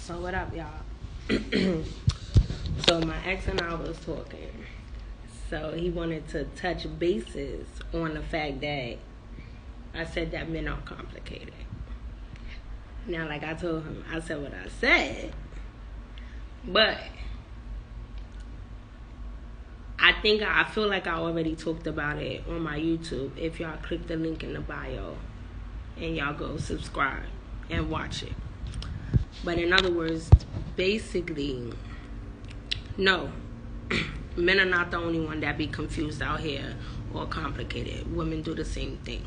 So what up, y'all? So my ex and I was talking. So he wanted to touch bases on the fact that I said that men are complicated. Now, like I told him, I said what I said, but I feel like I already talked about it on my YouTube. If y'all click the link in the bio and y'all go subscribe and watch it. But in other words, basically, no, men are not the only one that be confused out here or complicated. Women do the same thing.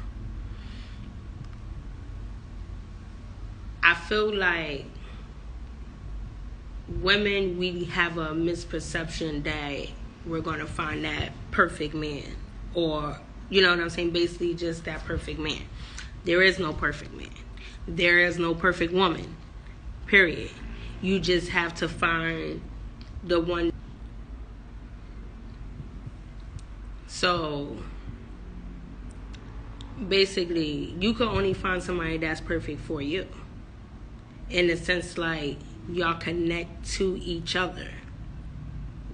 I feel like women, we have a misperception that we're going to find that perfect man, or, you know what I'm saying, basically just that perfect man. There is no perfect man. There is no perfect woman, period. You just have to find the one. So basically, you can only find somebody that's perfect for you, in the sense like y'all connect to each other.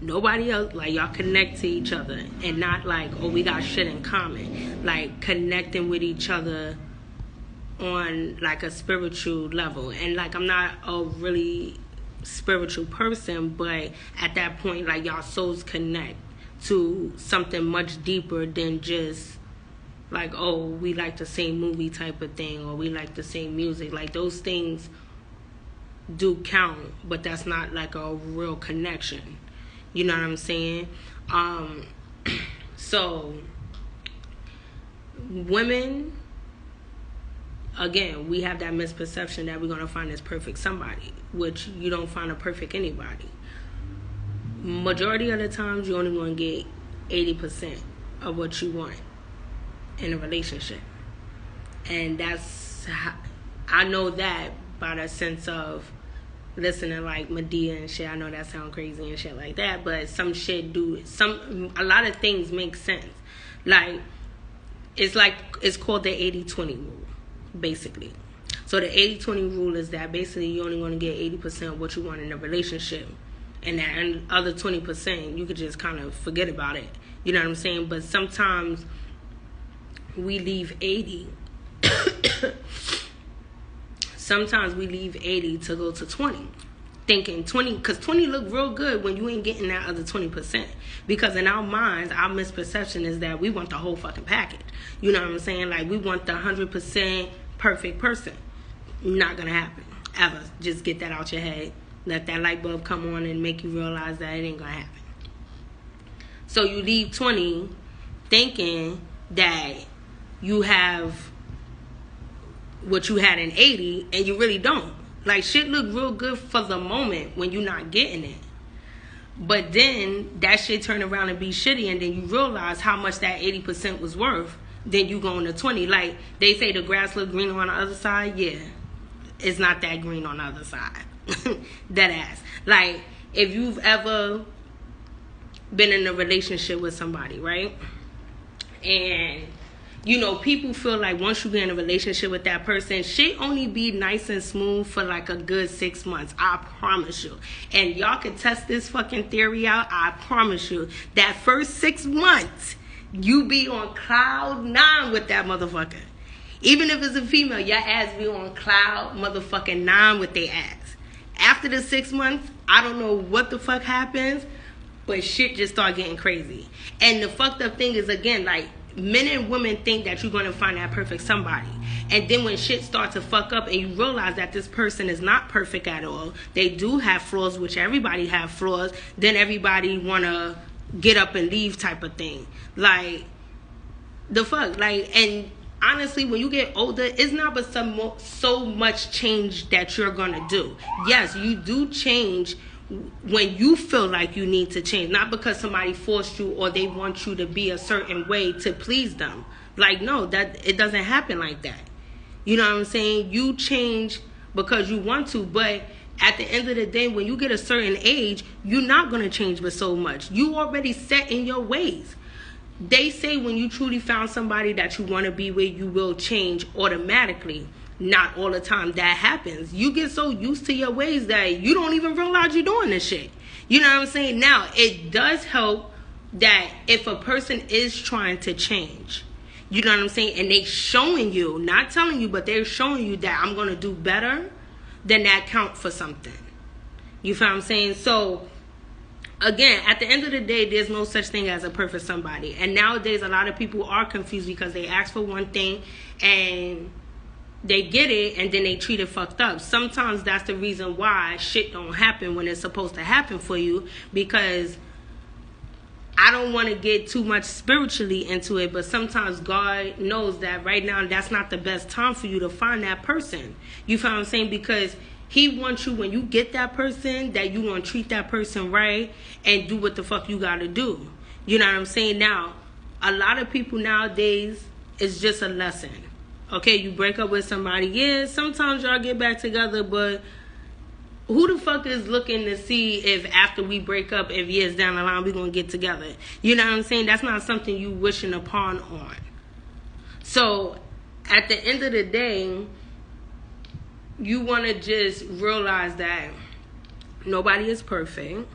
Nobody else, like y'all connect to each other, and not like, oh, we got shit in common. Like connecting with each other on like a spiritual level. And like, I'm not a really spiritual person, but at that point, like y'all souls connect to something much deeper than just like, oh, we like the same movie type of thing, or we like the same music. Like those things do count, but that's not like a real connection. You know what I'm saying? So women, again, we have that misperception that we're going to find this perfect somebody, which you don't find a perfect anybody. Majority of the times, you're only going to get 80% of what you want in a relationship. And that's how, I know that by the sense of listening like Medea and shit. I know that sound crazy and shit like that, but some shit a lot of things make sense. Like it's called the 80-20 rule, basically. So the 80-20 rule is that basically you only want to get 80% of what you want in a relationship, and that other 20% you could just kind of forget about it. You know what I'm saying? But sometimes we leave 80. Sometimes we leave 80 to go to 20, thinking 20, because 20 look real good when you ain't getting that other 20%. Because in our minds, our misperception is that we want the whole fucking package. You know what I'm saying? Like, we want the 100% perfect person. Not gonna happen, ever. Just get that out your head. Let that light bulb come on and make you realize that it ain't gonna happen. So you leave 20 thinking that you have what you had in 80, and you really don't. Like, shit look real good for the moment when you're not getting it, but then that shit turn around and be shitty, and then you realize how much that 80% was worth. Then you go on to 20. Like they say, the grass look greener on the other side. Yeah, it's not that green on the other side. Dead ass. Like, if you've ever been in a relationship with somebody, right, and you know, people feel like once you get in a relationship with that person, shit only be nice and smooth for like a good 6 months. I promise you. And y'all can test this fucking theory out. I promise you. That first 6 months, you be on cloud 9 with that motherfucker. Even if it's a female, your ass be on cloud motherfucking 9 with their ass. After the 6 months, I don't know what the fuck happens, but shit just start getting crazy. And the fucked up thing is, again, like, men and women think that you're going to find that perfect somebody. And then when shit starts to fuck up and you realize that this person is not perfect at all, they do have flaws, which everybody have flaws, then everybody want to get up and leave type of thing. Like, the fuck? Like, and honestly, when you get older, it's not but so much change that you're going to do. Yes, you do change when you feel like you need to change, not because somebody forced you or they want you to be a certain way to please them. Like, no, that it doesn't happen like that. You know what I'm saying? You change because you want to, but at the end of the day, when you get a certain age, you're not going to change but so much. You already set in your ways. They say when you truly found somebody that you want to be with, you will change automatically. not all the time that happens. You get so used to your ways that you don't even realize you're doing this shit. You know what I'm saying? Now, it does help that if a person is trying to change, you know what I'm saying, and they showing you, not telling you, but they're showing you that I'm going to do better, then that count for something. You feel what I'm saying? So, again, at the end of the day, there's no such thing as a perfect somebody. And nowadays, a lot of people are confused because they ask for one thing and they get it and then they treat it fucked up. Sometimes that's the reason why shit don't happen when it's supposed to happen for you, because I don't want to get too much spiritually into it, but sometimes God knows that right now that's not the best time for you to find that person. You feel what I'm saying? Because He wants you, when you get that person, that you want to treat that person right and do what the fuck you got to do. You know what I'm saying? Now, a lot of people nowadays, it's just a lesson. Okay, you break up with somebody. Yeah, sometimes y'all get back together, but who the fuck is looking to see if after we break up, if years down the line, we're going to get together? You know what I'm saying? That's not something you wishing upon on. So, at the end of the day, you want to just realize that nobody is perfect.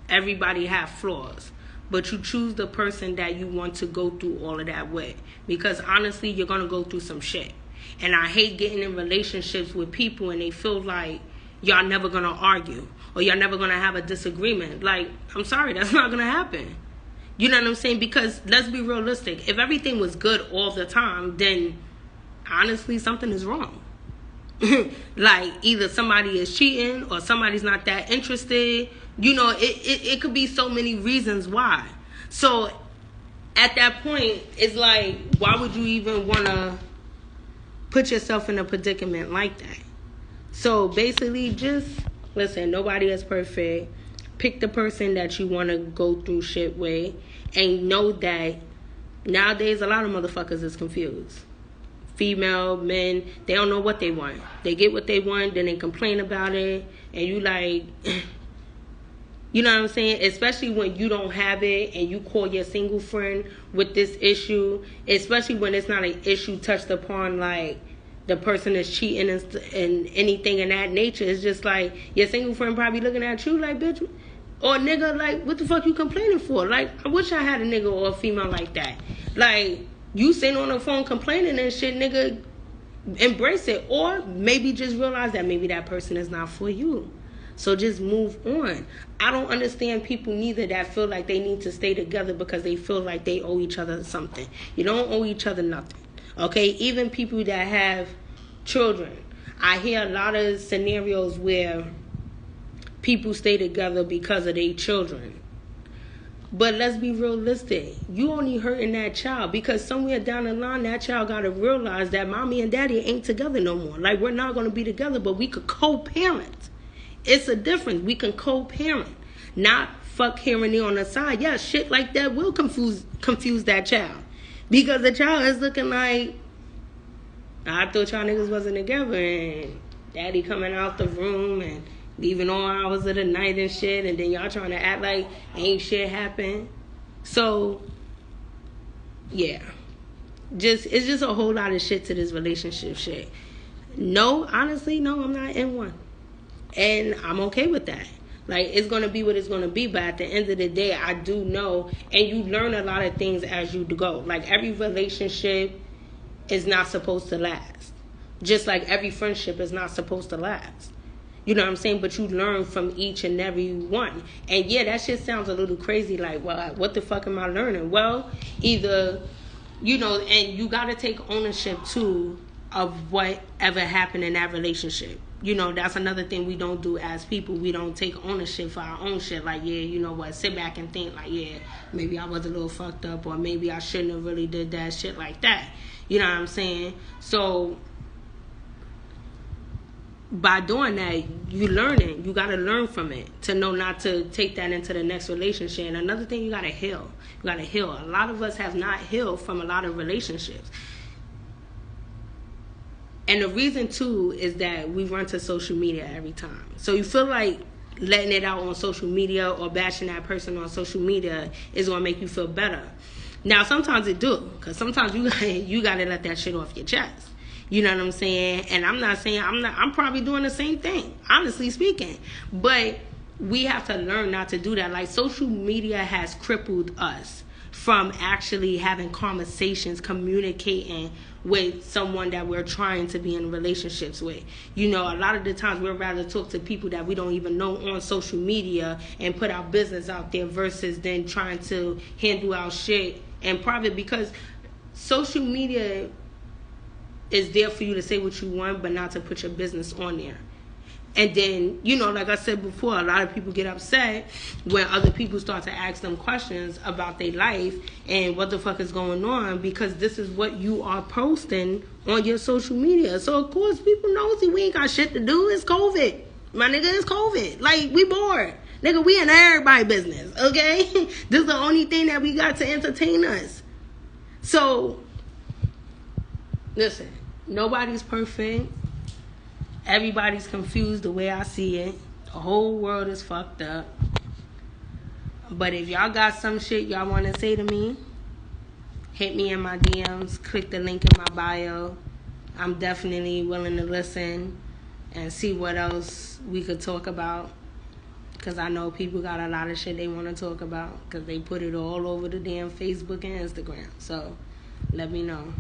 Everybody have flaws. But you choose the person that you want to go through all of that with. Because honestly, you're going to go through some shit. And I hate getting in relationships with people and they feel like y'all never going to argue. Or y'all never going to have a disagreement. Like, I'm sorry, that's not going to happen. You know what I'm saying? Because let's be realistic. If everything was good all the time, then honestly, something is wrong. Like, either somebody is cheating or somebody's not that interested. You know, it could be so many reasons why. So, at that point, it's like, why would you even want to put yourself in a predicament like that? So, basically, just, listen, nobody is perfect. Pick the person that you want to go through shit with. And know that nowadays, a lot of motherfuckers is confused. Female, men, they don't know what they want. They get what they want, then they complain about it. And you like... You know what I'm saying? Especially when you don't have it and you call your single friend with this issue. Especially when it's not an issue touched upon, like, the person is cheating and anything in that nature. It's just like, your single friend probably looking at you like, bitch, or nigga, like, what the fuck you complaining for? Like, I wish I had a nigga or a female like that. Like, you sitting on the phone complaining and shit, nigga, embrace it. Or maybe just realize that maybe that person is not for you. So just move on. I don't understand people neither that feel like they need to stay together because they feel like they owe each other something. You don't owe each other nothing. Okay? Even people that have children. I hear a lot of scenarios where people stay together because of their children. But let's be realistic. You only hurting that child because somewhere down the line that child got to realize that mommy and daddy ain't together no more. Like, we're not going to be together, but we could co-parent. It's a difference. We can co-parent. Not fuck here and there on the side. Yeah, shit like that will confuse that child. Because the child is looking like, I thought y'all niggas wasn't together. And daddy coming out the room and leaving all hours of the night and shit. And then y'all trying to act like ain't shit happen. So, yeah. It's just a whole lot of shit to this relationship shit. No, honestly, no, I'm not in one. And I'm okay with that. Like, it's going to be what it's going to be. But at the end of the day, I do know. And you learn a lot of things as you go. Like, every relationship is not supposed to last. Just like every friendship is not supposed to last. You know what I'm saying? But you learn from each and every one. And yeah, that shit sounds a little crazy. Like, well, what the fuck am I learning? Well, either, you know, and you got to take ownership, too, of whatever happened in that relationship. You know, that's another thing we don't do as people. We don't take ownership for our own shit. Like, yeah, you know what, sit back and think, like, yeah, maybe I was a little fucked up, or maybe I shouldn't have really did that shit like that. You know what I'm saying? So, by doing that, you learning. You got to learn from it to know not to take that into the next relationship. And another thing, you got to heal. You got to heal. A lot of us have not healed from a lot of relationships. And the reason, too, is that we run to social media every time. So you feel like letting it out on social media or bashing that person on social media is going to make you feel better. Now, sometimes it do. Because sometimes you got to let that shit off your chest. You know what I'm saying? And I'm not saying I'm probably doing the same thing, honestly speaking. But we have to learn not to do that. Like, social media has crippled us from actually having conversations, communicating with someone that we're trying to be in relationships with. You know, a lot of the times we'd rather talk to people that we don't even know on social media and put our business out there versus then trying to handle our shit in private, because social media is there for you to say what you want, but not to put your business on there. And then, you know, like I said before, a lot of people get upset when other people start to ask them questions about their life and what the fuck is going on, because this is what you are posting on your social media. So, of course, people nosy. We ain't got shit to do. It's COVID. My nigga, it's COVID. Like, we bored. Nigga, we in everybody's business, okay? This is the only thing that we got to entertain us. So, listen, nobody's perfect. Everybody's confused the way I see it. The whole world is fucked up. But if y'all got some shit y'all want to say to me, hit me in my DMs. Click the link in my bio. I'm definitely willing to listen and see what else we could talk about. Because I know people got a lot of shit they want to talk about. Because they put it all over the damn Facebook and Instagram. So, let me know.